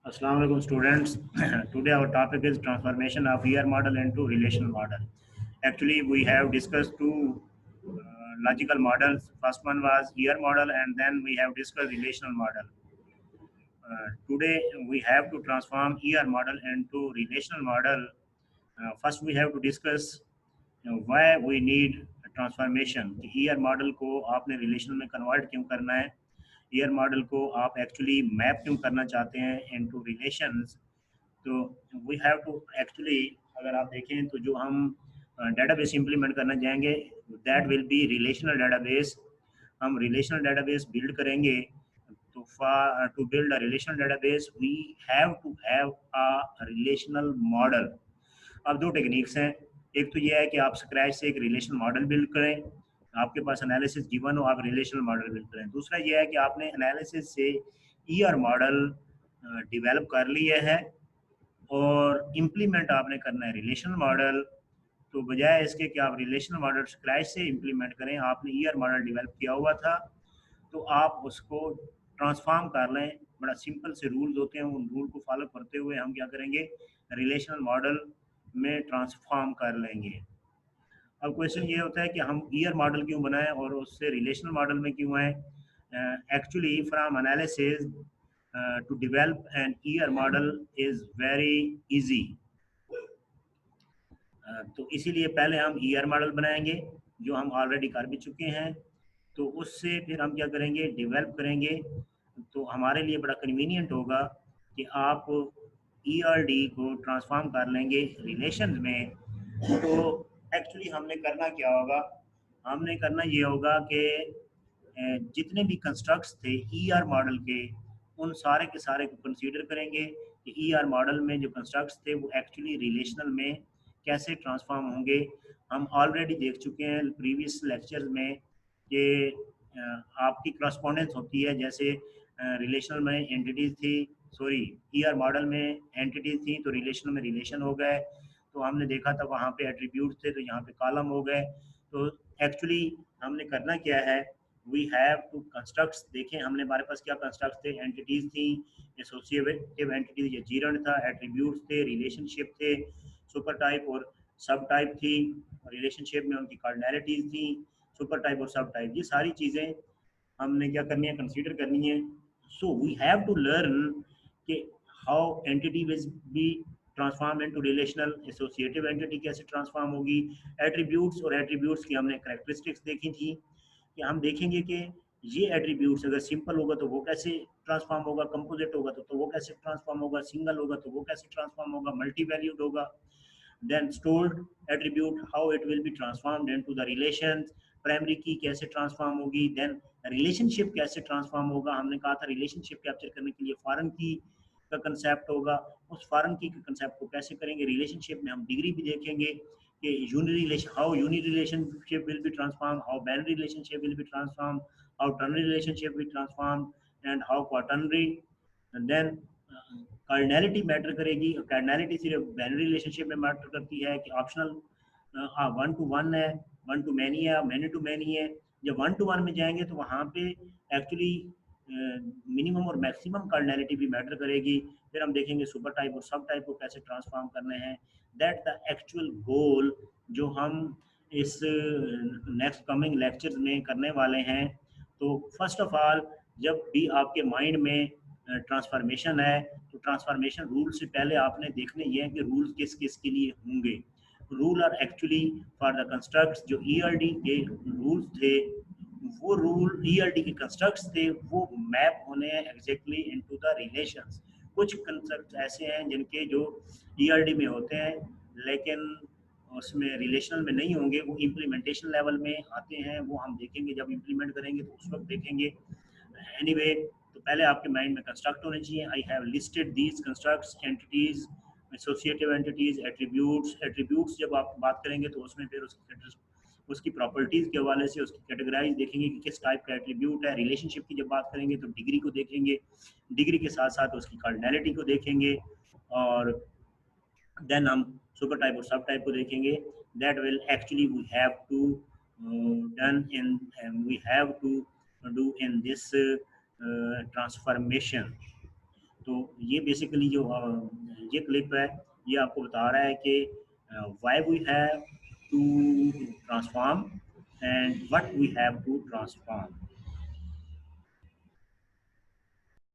Assalamu alaikum students. Today our topic is transformation of ER model into relational model. Actually, we have discussed two logical models. First one was ER model, and then we have discussed relational model. Today we have to transform ER model into relational model. First we have to discuss why we need transformation कि year model को आपने relation में convert क्यों करना है, year model को आप actually map क्यों करना चाहते हैं इनटू रिलेशंस. तो वी हैव टू एक्चुअली, अगर आप देखें तो जो हम डेटाबेस इंप्लीमेंट करना चाहेंगे that will be relational database. हम रिलेशनल डेटाबेस बिल्ड करेंगे. तो for to build a relational database we have to have a relational model. अब दो टेक्निक्स हैं. एक तो ये है कि आप स्क्रैच से एक रिलेशनल मॉडल बिल्ड करें, आपके पास एनालिसिस गिवन हो, आप रिलेशनल मॉडल बिल्ड करें. दूसरा ये है कि आपने एनालिसिस से ईआर मॉडल डेवलप कर लिए है और इम्प्लीमेंट आपने करना है रिलेशनल मॉडल. तो बजाय इसके कि आप रिलेशनल मॉडल स्क्रैच से इम्प्लीमेंट करें, आपने ईआर मॉडल डेवलप किया हुआ था तो आप उसको ट्रांसफॉर्म कर लें. बड़ा सिंपल से रूल्स होते हैं, उन रूल को फॉलो करते हुए हम क्या करेंगे, रिलेशनल मॉडल में ट्रांसफॉर्म कर लेंगे. अब क्वेश्चन ये होता है कि हम ईयर मॉडल क्यों बनाएं और उससे रिलेशनल मॉडल में क्यों आए. Actually from analysis to develop an ER model is very easy. तो इसीलिए पहले हम ईयर मॉडल बनाएंगे जो हम ऑलरेडी कर भी चुके हैं. तो उससे फिर हम क्या करेंगे, डेवलप करेंगे. तो हमारे लिए बड़ा कन्वीनियंट होगा कि आप ईआरडी को ट्रांसफॉर्म कर लेंगे रिलेशन में. तो एक्चुअली हमने करना क्या होगा, हमने करना ये होगा कि जितने भी कंस्ट्रक्ट्स थे ईआर मॉडल के, उन सारे के सारे को कंसीडर करेंगे कि ईआर मॉडल में जो कंस्ट्रक्ट्स थे वो एक्चुअली रिलेशनल में कैसे ट्रांसफॉर्म होंगे. हम ऑलरेडी देख चुके हैं प्रीवियस लेक्चर्स में कि आपकी करस्पॉन्डेंस होती है. जैसे रिलेशनल में एंटिटीज थी, सॉरी ईआर मॉडल में एंटिटीज थी तो रिलेशनल में रिलेशन हो गए. तो हमने देखा था वहाँ पे एट्रीब्यूट्स थे तो यहाँ पे कॉलम हो गए. तो एक्चुअली हमने करना क्या है, वी हैव टू कंस्ट्रक्ट्स. देखें हमने, हमारे पास क्या कंस्ट्रक्ट्स थे, एंटिटीज थी, एसोसिएटिव एंटिटीज ये जीरन था, एट्रीब्यूट्स थे, रिलेशनशिप थे, सुपर टाइप और सब टाइप थी, रिलेशनशिप में उनकी कार्डिनैलिटीज थी, सुपर टाइप और सब टाइप. ये सारी चीज़ें हमने क्या करनी है, कंसीडर करनी है. So we have to learn कि how entity will be transform into relational, associative entity कैसे ट्रांसफॉर्म होगी, एट्रीब्यूट्स, और एट्रीब्यूट्स की हमने कैरेक्टरिस्टिक्स देखी थी कि हम देखेंगे कि ये एट्रीब्यूट्स अगर सिंपल होगा तो वो कैसे ट्रांसफॉर्म होगा, कंपोजिट होगा तो वो कैसे ट्रांसफॉर्म होगा, सिंगल होगा तो वो कैसे ट्रांसफॉर्म होगा, मल्टी वैल्यूड होगा. then stored attribute how it will be transformed into the relations, primary की कैसे ट्रांसफॉर्म होगी, देन रिलेशनशिप कैसे ट्रांसफॉर्म होगा. हमने कहा था रिलेशनशिप कैप्चर करने के लिए फॉरेन की का कंसेप्ट होगा, उस फॉरेन की के कंसेप्ट को कैसे करेंगे. रिलेशनशिप में हम डिग्री भी देखेंगे कि uni relation, how uni relationship will be transform, how binary relationship will be transform, how ternary relationship will transform and how quaternary. Then cardinality matter करेगी. कार्डिनैलिटी सिर्फ बाइनरी रिलेशनशिप में मैटर करती है कि ऑप्शनल वन टू वन है, one to many है, many to many है. जब वन टू वन में जाएंगे तो वहाँ पे एक्चुअली मिनिमम और मैक्सिमम कार्डिनैलिटी भी मैटर करेगी. फिर हम देखेंगे सुपर टाइप और सब टाइप को कैसे ट्रांसफॉर्म करने हैं. दैट द एक्चुअल गोल जो हम इस नेक्स्ट कमिंग लेक्चर्स में करने वाले हैं. तो फर्स्ट ऑफ ऑल जब भी आपके माइंड में ट्रांसफॉर्मेशन है तो ट्रांसफॉर्मेशन रूल से पहले आपने देखने ये है कि रूल किस किस के लिए होंगे. Rule are actually for the constructs. जो ईआरडी के रूल्स थे, वो रूल ईआरडी के कंस्ट्रक्ट्स थे, वो मैप होने हैं एग्जैक्टली इनटू द रिलेशंस. कुछ कंस्ट्रक्ट्स ऐसे हैं जिनके जो ईआरडी में होते हैं लेकिन उसमें रिलेशनल में नहीं होंगे, वो इम्प्लीमेंटेशन लेवल में आते हैं. वो हम देखेंगे जब इम्प्लीमेंट करेंगे तो उस वक्त देखेंगे. एनीवे तो पहले आपके माइंड में कंस्ट्रक्ट होने चाहिए. I have listed these constructs, entities, associative entities, attributes. Attributes जब आप बात करेंगे तो उसमें फिर उसकी प्रॉपर्टीज़ के हवाले से उसकी कैटेगराइज देखेंगे कि किस टाइप का एट्रीब्यूट है. रिलेशनशिप की जब बात करेंगे तो डिग्री को देखेंगे, डिग्री के साथ साथ उसकी कार्डिनैलिटी को देखेंगे, और देन हम सुपर टाइप और सब टाइप को देखेंगे. That will actually we have to done in, we have to do in this transformation. तो ये बेसिकली जो ये क्लिप है ये आपको बता रहा है कि why we have to transform and what we have to transform.